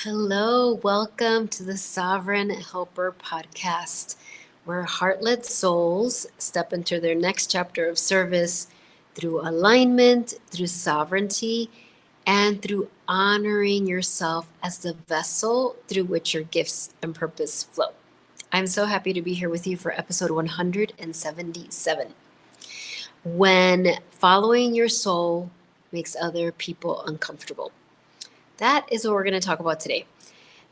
Hello, welcome to the Sovereign Helper podcast, where heart-led souls step into their next chapter of service through alignment, through sovereignty, and through honoring yourself as the vessel through which your gifts and purpose flow. I'm so happy to be here with you for episode 177. When following your soul makes other people uncomfortable. That is what we're going to talk about today.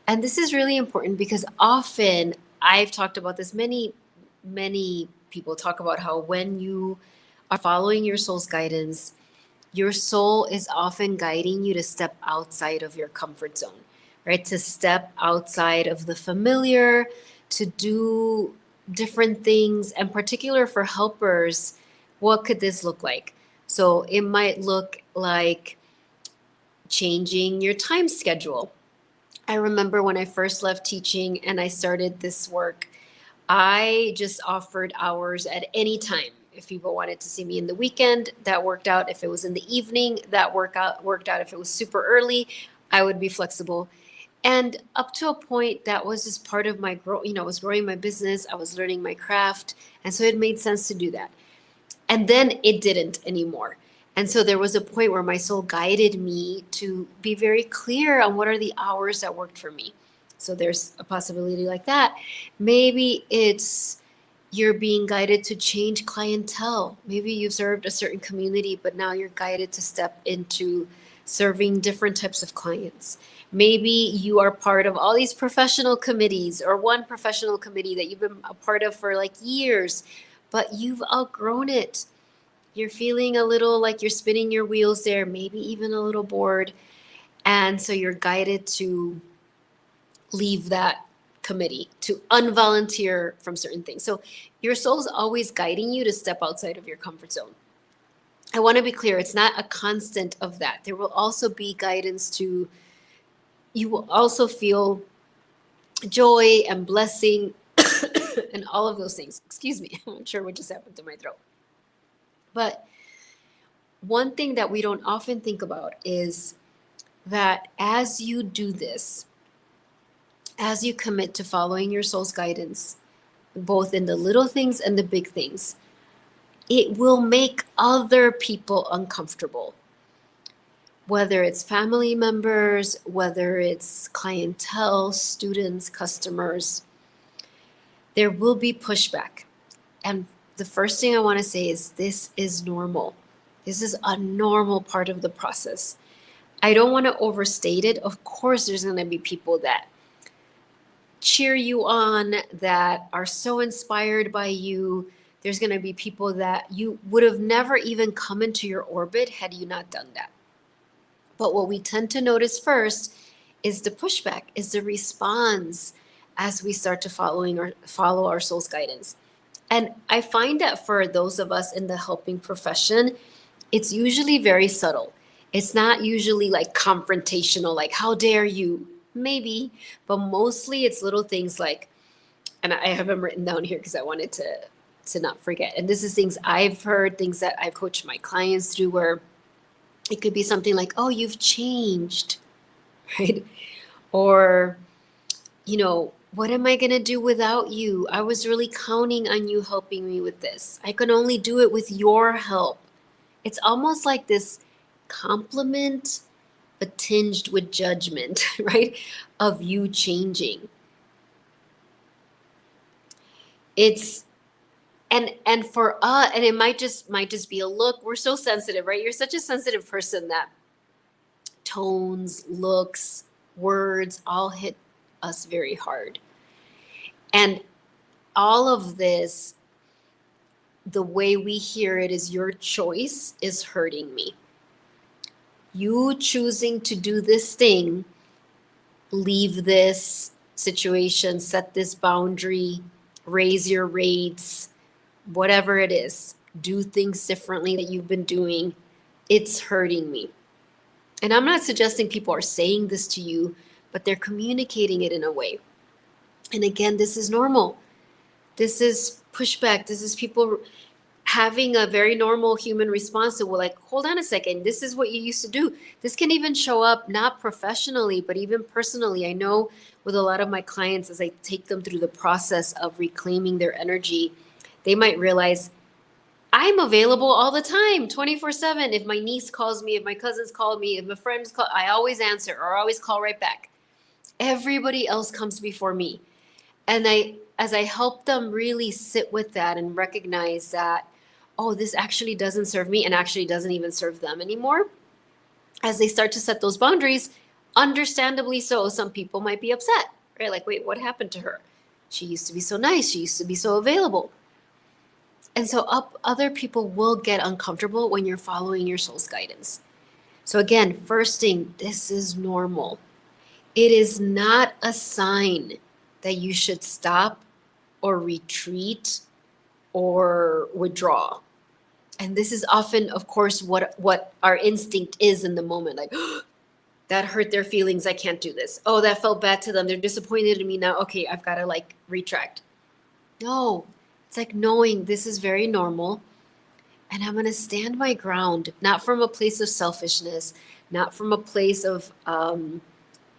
And this is really important because often I've talked about this. Many people talk about how when you are following your soul's guidance, your soul is often guiding you to step outside of your comfort zone, right? To step outside of the familiar, to do different things. And particular for helpers, what could this look like? So it might look like changing your time schedule. I remember when I first left teaching and I started this work, I just offered hours at any time. If people wanted to see me in the weekend, that worked out. If it was in the evening, that worked out. If it was super early, I would be flexible. And up to a point, that was just part of my growth. I was growing my business, I was learning my craft. And so it made sense to do that. And then it didn't anymore. And so there was a point where my soul guided me to be very clear on what are the hours that worked for me. So there's a possibility like that. Maybe it's you're being guided to change clientele. Maybe you've served a certain community, but now you're guided to step into serving different types of clients. Maybe you are part of all these professional committees or one professional committee that you've been a part of for like years, but you've outgrown it. You're feeling a little like you're spinning your wheels there, maybe even a little bored. And so you're guided to leave that committee, to unvolunteer from certain things. So your soul's always guiding you to step outside of your comfort zone. I want to be clear, it's not a constant of that. There will also be guidance to, you will also feel joy and blessing and all of those things. Excuse me, I'm not sure what just happened to my throat. But one thing that we don't often think about is that as you do this, as you commit to following your soul's guidance, both in the little things and the big things, it will make other people uncomfortable. Whether it's family members, whether it's clientele, students, customers, there will be pushback. And the first thing I want to say is this is normal. This is a normal part of the process. I don't want to overstate it. Of course, there's going to be people that cheer you on, that are so inspired by you. There's going to be people that you would have never even come into your orbit had you not done that. But what we tend to notice first is the pushback, is the response as we start to follow our soul's guidance. And I find that for those of us in the helping profession, it's usually very subtle. It's not usually like confrontational, like, how dare you? Maybe, but mostly it's little things like, and I have them written down here because I wanted to not forget. And this is things I've heard, things that I've coached my clients through, where it could be something like, oh, you've changed, right? Or, what am I going to do without you? I was really counting on you helping me with this. I can only do it with your help. It's almost like this compliment, but tinged with judgment, right? Of you changing. It's, and for us, and it might just be a look. We're so sensitive, right? You're such a sensitive person that tones, looks, words all hit us very hard. And all of this, the way we hear it is your choice is hurting me. You choosing to do this thing, leave this situation, set this boundary, raise your rates, whatever it is, do things differently that you've been doing, it's hurting me. And I'm not suggesting people are saying this to you, but they're communicating it in a way. And again, this is normal. This is pushback. This is people having a very normal human response to, well, like, hold on a second, this is what you used to do. This can even show up not professionally, but even personally. I know with a lot of my clients, as I take them through the process of reclaiming their energy, they might realize I'm available all the time, 24/7. If my niece calls me, if my cousins call me, if my friends call, I always answer or I always call right back. Everybody else comes before me. And as I help them really sit with that and recognize that, oh, this actually doesn't serve me and actually doesn't even serve them anymore. As they start to set those boundaries, understandably so, some people might be upset, right? Like, wait, what happened to her? She used to be so nice. She used to be so available. And so other people will get uncomfortable when you're following your soul's guidance. So again, first thing, this is normal. It is not a sign that you should stop or retreat or withdraw. And this is often, of course, what our instinct is in the moment. Like, oh, that hurt their feelings. I can't do this. Oh, that felt bad to them. They're disappointed in me now. Okay, I've got to like retract. No, it's like knowing this is very normal. And I'm going to stand my ground, not from a place of selfishness, not from a place of,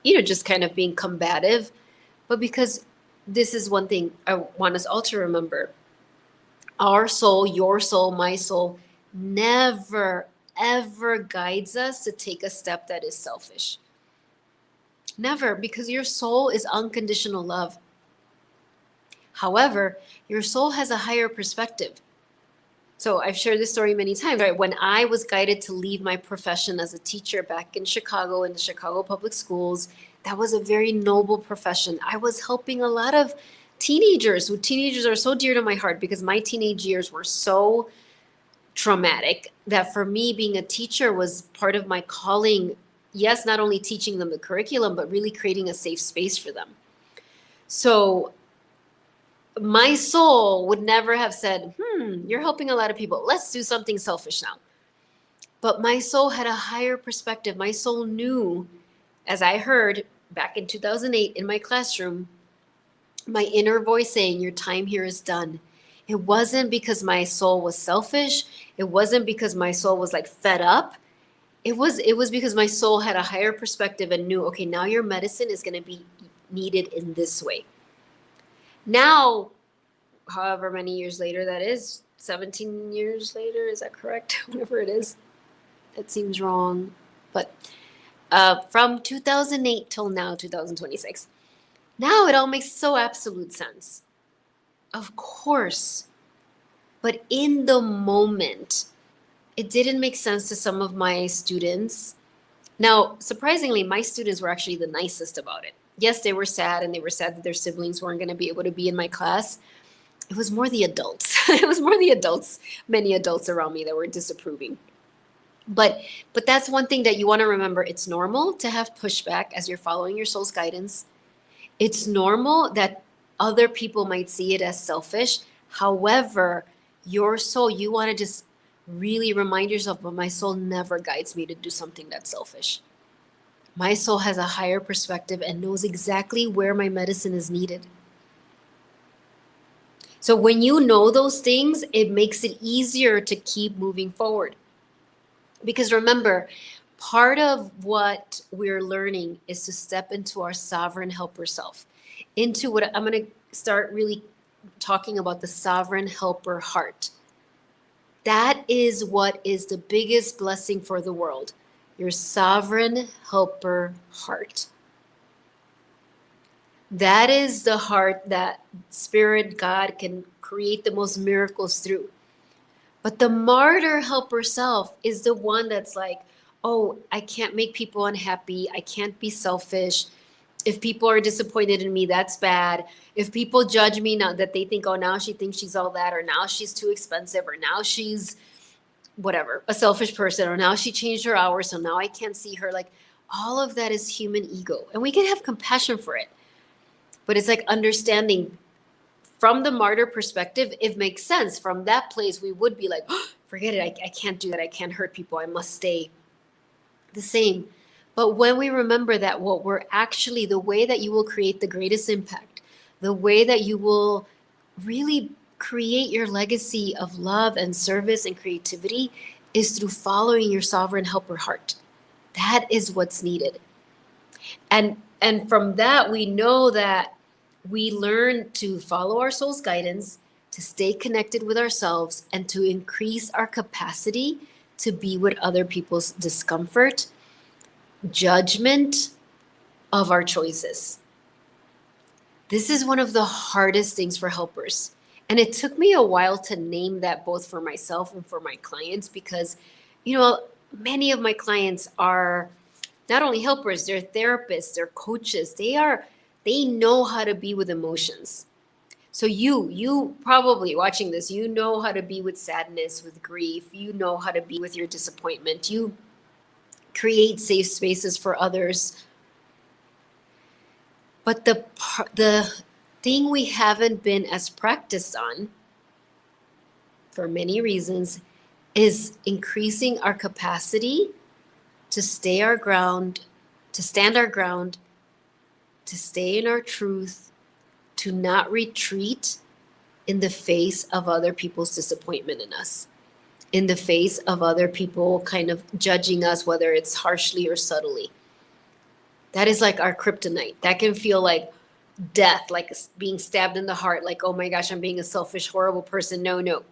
just kind of being combative, but because this is one thing I want us all to remember. Our soul, your soul, my soul, never, ever guides us to take a step that is selfish. Never, because your soul is unconditional love. However, your soul has a higher perspective. So I've shared this story many times, right? When I was guided to leave my profession as a teacher back in Chicago, in the Chicago public schools, that was a very noble profession. I was helping a lot of teenagers. Teenagers are so dear to my heart because my teenage years were so traumatic that for me, being a teacher was part of my calling. Yes, not only teaching them the curriculum, but really creating a safe space for them. So my soul would never have said, you're helping a lot of people. Let's do something selfish now. But my soul had a higher perspective. My soul knew, as I heard back in 2008 in my classroom, my inner voice saying, your time here is done. It wasn't because my soul was selfish. It wasn't because my soul was like fed up. It was because my soul had a higher perspective and knew, okay, now your medicine is going to be needed in this way. Now, however many years later that is, 17 years later, is that correct? Whatever it is, that seems wrong. But from 2008 till now, 2026, now it all makes so absolute sense. Of course. But in the moment, it didn't make sense to some of my students. Now, surprisingly, my students were actually the nicest about it. Yes, they were sad, and they were sad that their siblings weren't going to be able to be in my class. It was more the adults. It was more the adults, many adults around me that were disapproving. But that's one thing that you want to remember. It's normal to have pushback as you're following your soul's guidance. It's normal that other people might see it as selfish. However, your soul, you want to just really remind yourself, but my soul never guides me to do something that's selfish. My soul has a higher perspective and knows exactly where my medicine is needed. So when you know those things, it makes it easier to keep moving forward. Because remember, part of what we're learning is to step into our sovereign helper self, into what I'm going to start really talking about, the sovereign helper heart. That is what is the biggest blessing for the world, your sovereign helper heart. That is the heart that Spirit, God, can create the most miracles through. But the martyr helper self is the one that's like, oh, I can't make people unhappy. I can't be selfish. If people are disappointed in me, that's bad. If people judge me now that they think, oh, now she thinks she's all that, or now she's too expensive, or now she's whatever, a selfish person, or now she changed her hours, so now I can't see her. Like, all of that is human ego. And we can have compassion for it. But it's like understanding from the martyr perspective, it makes sense. From that place, we would be like, oh, forget it. I can't do that. I can't hurt people. I must stay the same. But when we remember that what we're actually, the way that you will create the greatest impact, the way that you will really create your legacy of love and service and creativity is through following your sovereign helper heart. That is what's needed. And from that, we know that we learn to follow our soul's guidance, to stay connected with ourselves, and to increase our capacity to be with other people's discomfort, judgment of our choices. This is one of the hardest things for helpers. And it took me a while to name that both for myself and for my clients because, many of my clients are not only helpers, they're therapists, they're coaches. They know how to be with emotions. So you probably watching this, you know how to be with sadness, with grief, you know how to be with your disappointment. You create safe spaces for others. But the thing we haven't been as practiced on, for many reasons, is increasing our capacity to stay our ground, to stand our ground, to stay in our truth, to not retreat in the face of other people's disappointment in us, in the face of other people kind of judging us, whether it's harshly or subtly. That is like our kryptonite. That can feel like death, like being stabbed in the heart, like, oh my gosh, I'm being a selfish, horrible person. No.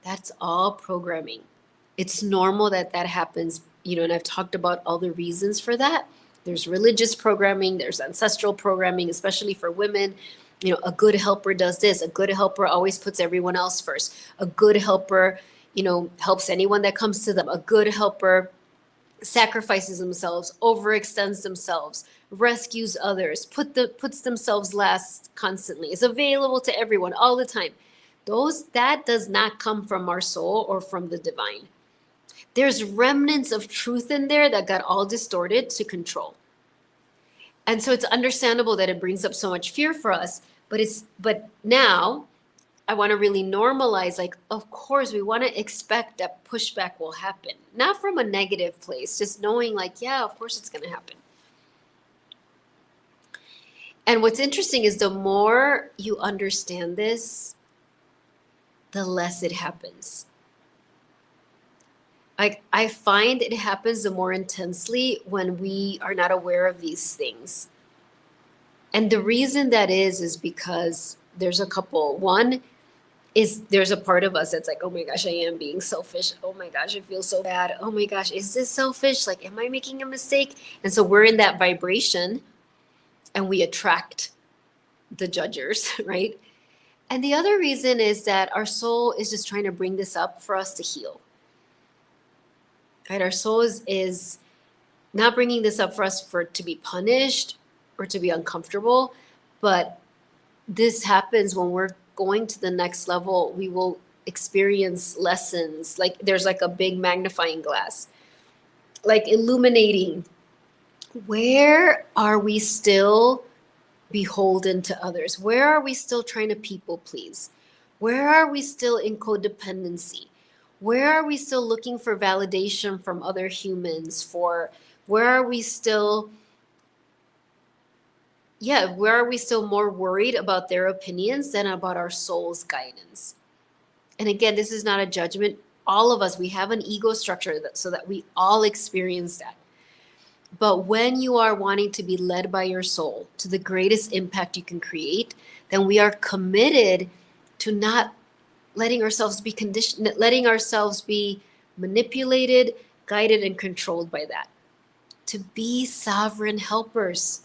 That's all programming. It's normal that happens, and I've talked about all the reasons for that. There's religious programming, there's ancestral programming, especially for women. A good helper does this. A good helper always puts everyone else first. A good helper, helps anyone that comes to them. A good helper sacrifices themselves, overextends themselves, rescues others, puts themselves last constantly, is available to everyone all the time. That does not come from our soul or from the divine. There's remnants of truth in there that got all distorted to control. And so it's understandable that it brings up so much fear for us, but now I want to really normalize, like, of course, we want to expect that pushback will happen. Not from a negative place, just knowing like, yeah, of course it's going to happen. And what's interesting is the more you understand this, the less it happens. Like, I find it happens the more intensely when we are not aware of these things. And the reason that is because there's a couple. One is there's a part of us that's like, oh my gosh, I am being selfish. Oh my gosh, I feel so bad. Oh my gosh, is this selfish? Like, am I making a mistake? And so we're in that vibration and we attract the judgers, right? And the other reason is that our soul is just trying to bring this up for us to heal. Right? Our soul is not bringing this up for us to be punished or to be uncomfortable, but this happens when we're going to the next level. We will experience lessons. Like, there's like a big magnifying glass, like illuminating. Where are we still beholden to others? Where are we still trying to people please? Where are we still in codependency? Where are we still looking for validation from other humans? Where are we still more worried about their opinions than about our soul's guidance? And again, this is not a judgment. All of us, we have an ego structure so that we all experience that. But when you are wanting to be led by your soul to the greatest impact you can create, then we are committed to not letting ourselves be conditioned, letting ourselves be manipulated, guided, and controlled by that. To be sovereign helpers.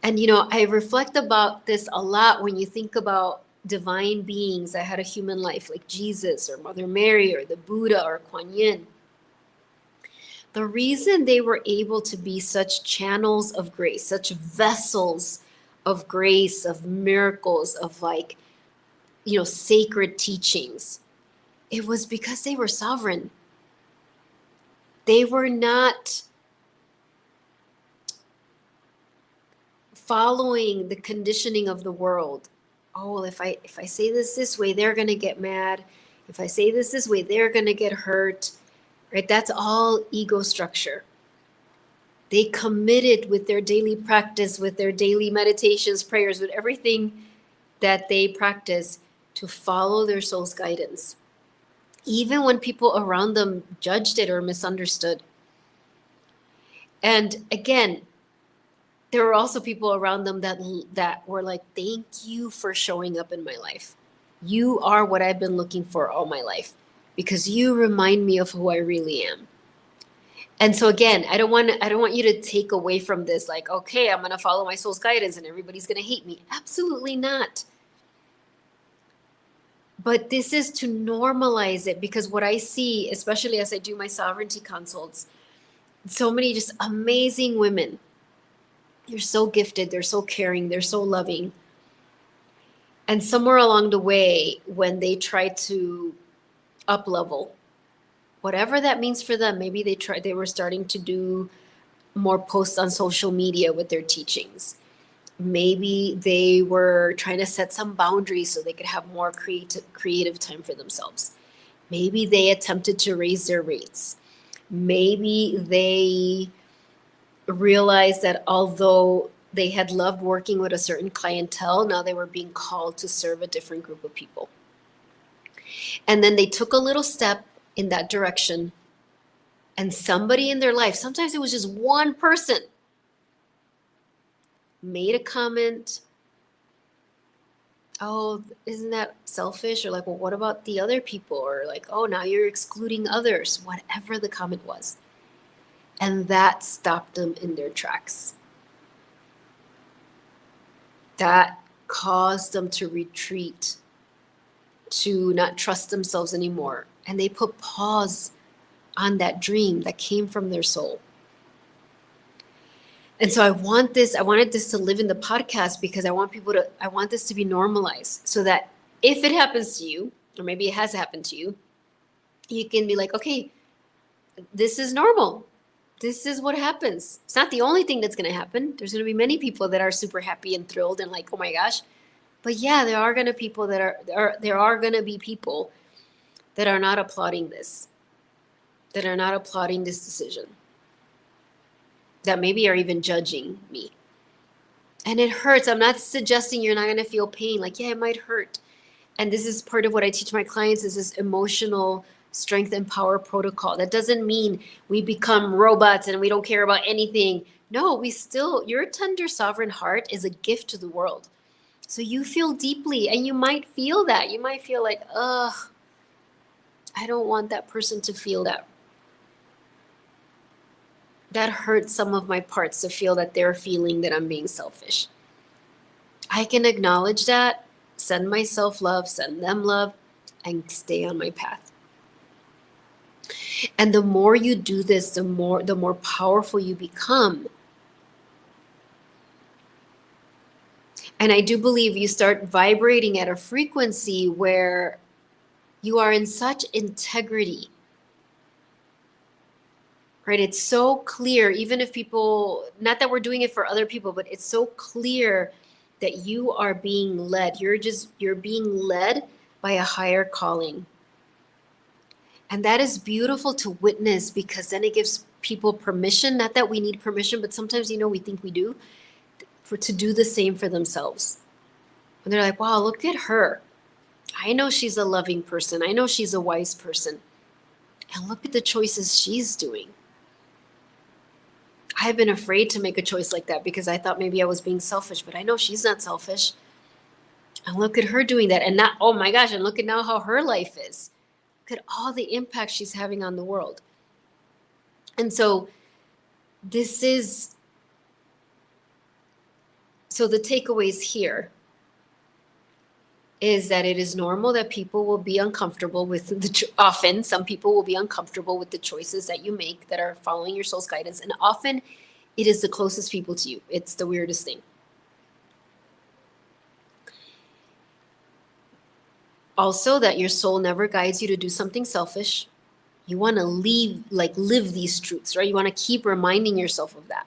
And, I reflect about this a lot when you think about divine beings that had a human life, like Jesus or Mother Mary or the Buddha or Kuan Yin. The reason they were able to be such channels of grace, such vessels of grace, of miracles, of sacred teachings, it was because they were sovereign. They were not following the conditioning of the world. Oh, well, if I say this way, they're going to get mad. If I say this way, they're going to get hurt. Right? That's all ego structure. They committed with their daily practice, with their daily meditations, prayers, with everything that they practice to follow their soul's guidance, even when people around them judged it or misunderstood. And again, there were also people around them that were like, thank you for showing up in my life. You are what I've been looking for all my life, because you remind me of who I really am. And so again, I don't want you to take away from this like, okay, I'm going to follow my soul's guidance and everybody's going to hate me. Absolutely not. But this is to normalize it, because what I see, especially as I do my sovereignty consults, so many just amazing women. They're so gifted, they're so caring, they're so loving. And somewhere along the way, when they try to up level, whatever that means for them, maybe they were starting to do more posts on social media with their teachings. Maybe they were trying to set some boundaries so they could have more creative time for themselves. Maybe they attempted to raise their rates. Maybe they realized that although they had loved working with a certain clientele, now they were being called to serve a different group of people. And then they took a little step in that direction, and somebody in their life, sometimes it was just one person, made a comment. Oh, isn't that selfish? Or like, well, what about the other people? Or like, oh, now you're excluding others, whatever the comment was. And that stopped them in their tracks. That caused them to retreat, to not trust themselves anymore. And they put pause on that dream that came from their soul. And so I wanted this to live in the podcast, because I want this to be normalized, so that if it happens to you, or maybe it has happened to you, you can be like, okay, this is normal. This is what happens. It's not the only thing that's going to happen. There's going to be many people that are super happy and thrilled and like, oh my gosh. But yeah, there are going to be people that are not applauding this, that are not applauding this decision, that maybe are even judging me. And it hurts. I'm not suggesting you're not going to feel pain. Like, yeah, it might hurt. And this is part of what I teach my clients, is this emotional strength and power protocol. That doesn't mean we become robots and we don't care about anything. No, your tender sovereign heart is a gift to the world. So you feel deeply, and you might feel that. You might feel like, ugh, I don't want that person to feel that. That hurts some of my parts to feel that they're feeling that I'm being selfish. I can acknowledge that, send myself love, send them love, and stay on my path. And the more you do this, the more powerful you become. And I do believe you start vibrating at a frequency where you are in such integrity. Right? It's so clear, even if people, not that we're doing it for other people, but it's so clear that you are being led. You're being led by a higher calling. And that is beautiful to witness, because then it gives people permission, not that we need permission, but sometimes, we think we do, to do the same for themselves. And they're like, wow, look at her. I know she's a loving person. I know she's a wise person. And look at the choices she's doing. I've been afraid to make a choice like that, because I thought maybe I was being selfish, but I know she's not selfish. And look at her doing that. And not, oh my gosh, and look at now how her life is. Look at all the impact she's having on the world. And so the takeaways here is that it is normal that people will be uncomfortable with often some people will be uncomfortable with the choices that you make that are following your soul's guidance. And often it is the closest people to you. It's the weirdest thing. Also, that your soul never guides you to do something selfish. You want to live these truths, right? You want to keep reminding yourself of that.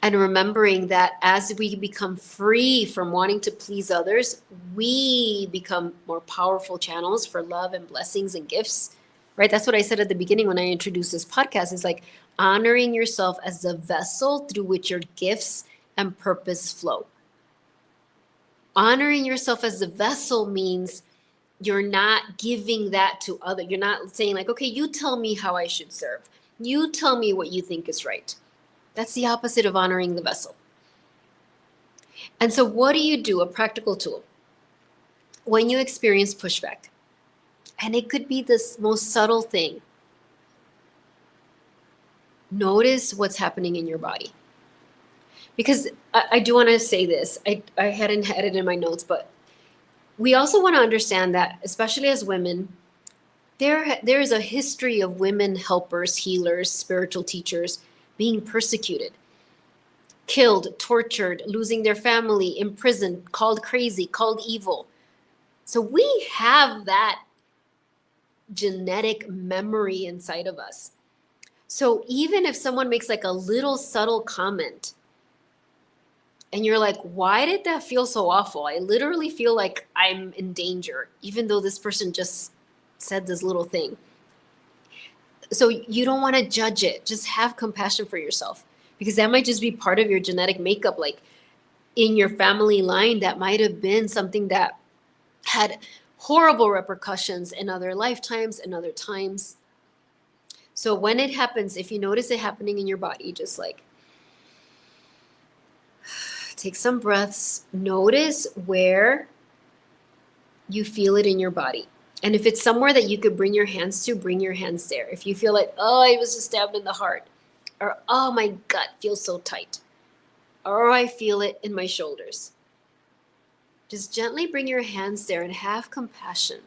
And remembering that as we become free from wanting to please others, we become more powerful channels for love and blessings and gifts, right? That's what I said at the beginning when I introduced this podcast, is like honoring yourself as the vessel through which your gifts and purpose flow. Honoring yourself as the vessel means you're not giving that to other. You're not saying like, okay, you tell me how I should serve. You tell me what you think is right. That's the opposite of honoring the vessel. And so what do you do? A practical tool. When you experience pushback, and it could be this most subtle thing, notice what's happening in your body. Because I do want to say this. I hadn't had it in my notes, but we also want to understand that, especially as women, there is a history of women helpers, healers, spiritual teachers being persecuted, killed, tortured, losing their family, imprisoned, called crazy, called evil. So we have that genetic memory inside of us. So even if someone makes like a little subtle comment and you're like, why did that feel so awful? I literally feel like I'm in danger, even though this person just said this little thing. So you don't want to judge it. Just have compassion for yourself, because that might just be part of your genetic makeup. Like in your family line, that might have been something that had horrible repercussions in other lifetimes and other times. So when it happens, if you notice it happening in your body, just like take some breaths, notice where you feel it in your body. And if it's somewhere that you could bring your hands to, bring your hands there. If you feel like, oh, I was just stabbed in the heart, or oh, my gut feels so tight, or I feel it in my shoulders, just gently bring your hands there and have compassion.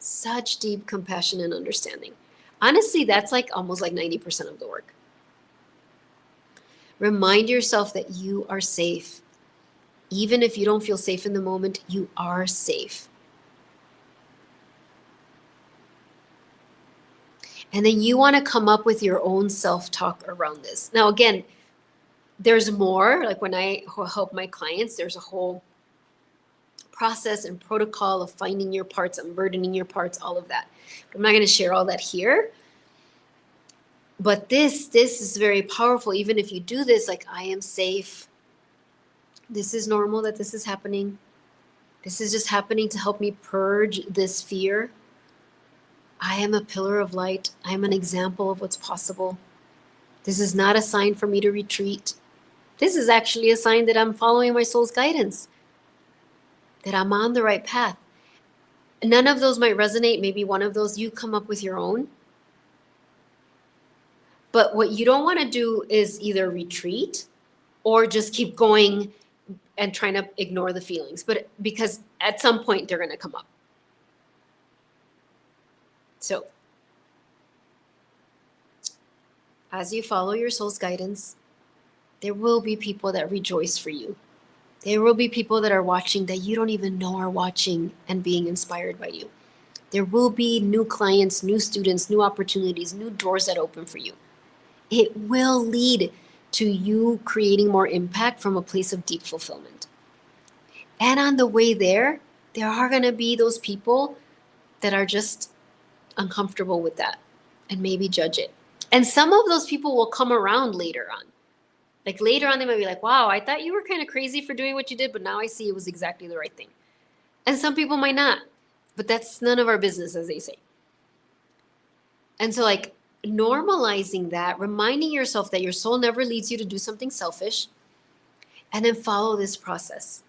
Such deep compassion and understanding. Honestly, that's like almost like 90% of the work. Remind yourself that you are safe. Even if you don't feel safe in the moment, you are safe. And then you want to come up with your own self-talk around this. Now, again, there's more. Like when I help my clients, there's a whole process and protocol of finding your parts, unburdening your parts, all of that. I'm not going to share all that here. But this is very powerful. Even if you do this, like, I am safe. This is normal that this is happening. This is just happening to help me purge this fear. I am a pillar of light. I am an example of what's possible. This is not a sign for me to retreat. This is actually a sign that I'm following my soul's guidance, that I'm on the right path. None of those might resonate. Maybe one of those, you come up with your own. But what you don't want to do is either retreat or just keep going and trying to ignore the feelings. But because at some point they're going to come up. So as you follow your soul's guidance, there will be people that rejoice for you. There will be people that are watching that you don't even know are watching and being inspired by you. There will be new clients, new students, new opportunities, new doors that open for you. It will lead to you creating more impact from a place of deep fulfillment. And on the way there are going to be those people that are just uncomfortable with that and maybe judge it. And some of those people will come around later on. Like later on, they might be like, wow, I thought you were kind of crazy for doing what you did, but now I see it was exactly the right thing. And some people might not, but that's none of our business, as they say. And so like normalizing that, reminding yourself that your soul never leads you to do something selfish, and then follow this process.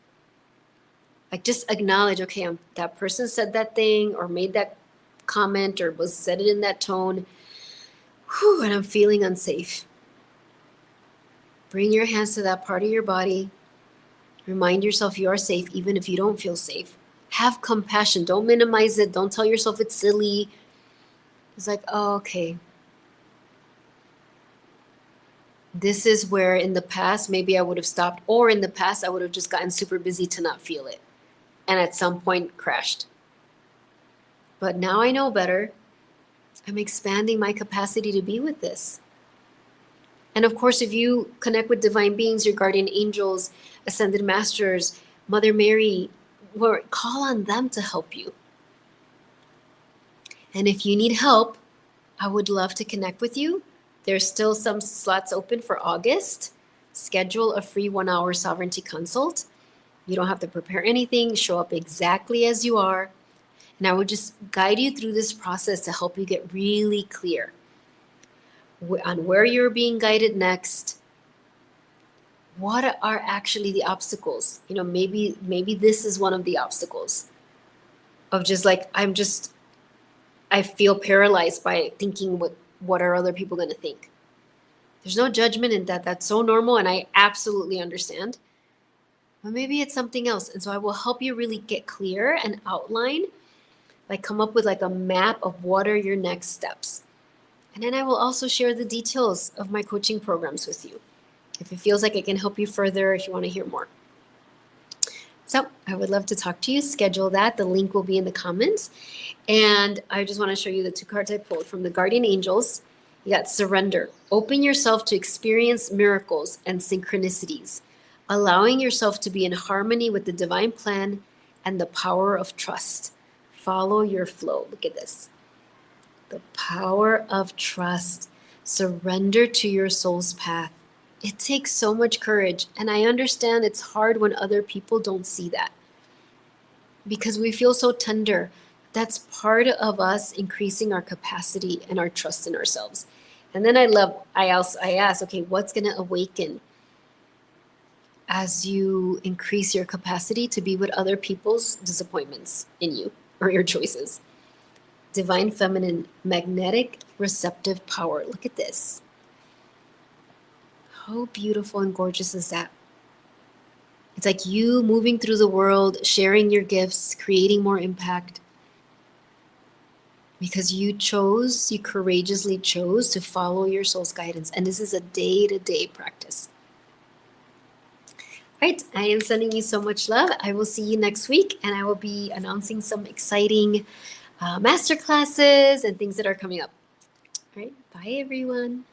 Like just acknowledge, okay, that person said that thing or made that comment or said it in that tone, and I'm feeling unsafe. Bring your hands to that part of your body. Remind yourself you are safe even if you don't feel safe. Have compassion. Don't minimize it. Don't tell yourself it's silly. It's like, oh, okay. This is where in the past, maybe I would have stopped, or in the past, I would have just gotten super busy to not feel it. And at some point crashed. But now I know better. I'm expanding my capacity to be with this. And of course, if you connect with divine beings, your guardian angels, ascended masters, Mother Mary, call on them to help you. And if you need help, I would love to connect with you. There's still some slots open for August. schedule a free 1-hour sovereignty consult. You don't have to prepare anything, show up exactly as you are. And I would just guide you through this process to help you get really clear on where you're being guided next. What are actually the obstacles? Maybe this is one of the obstacles of just like, I feel paralyzed by thinking what are other people going to think. There's no judgment in that. That's so normal, and I absolutely understand. But maybe it's something else. And so I will help you really get clear and outline, like come up with like a map of what are your next steps. And then I will also share the details of my coaching programs with you, if it feels like it can help you further, if you want to hear more. So I would love to talk to you. Schedule that. The link will be in the comments. And I just want to show you the 2 cards I pulled from the Guardian Angels. You got surrender. Open yourself to experience miracles and synchronicities, allowing yourself to be in harmony with the divine plan and the power of trust. Follow your flow. Look at this. The power of trust. Surrender to your soul's path. It takes so much courage, and I understand it's hard when other people don't see that because we feel so tender. That's part of us increasing our capacity and our trust in ourselves. And then I ask, okay, what's going to awaken as you increase your capacity to be with other people's disappointments in you or your choices? Divine feminine, magnetic, receptive power. Look at this. How beautiful and gorgeous is that? It's like you moving through the world, sharing your gifts, creating more impact. Because you courageously chose to follow your soul's guidance. And this is a day-to-day practice. All right, I am sending you so much love. I will see you next week, and I will be announcing some exciting masterclasses and things that are coming up. All right, bye everyone.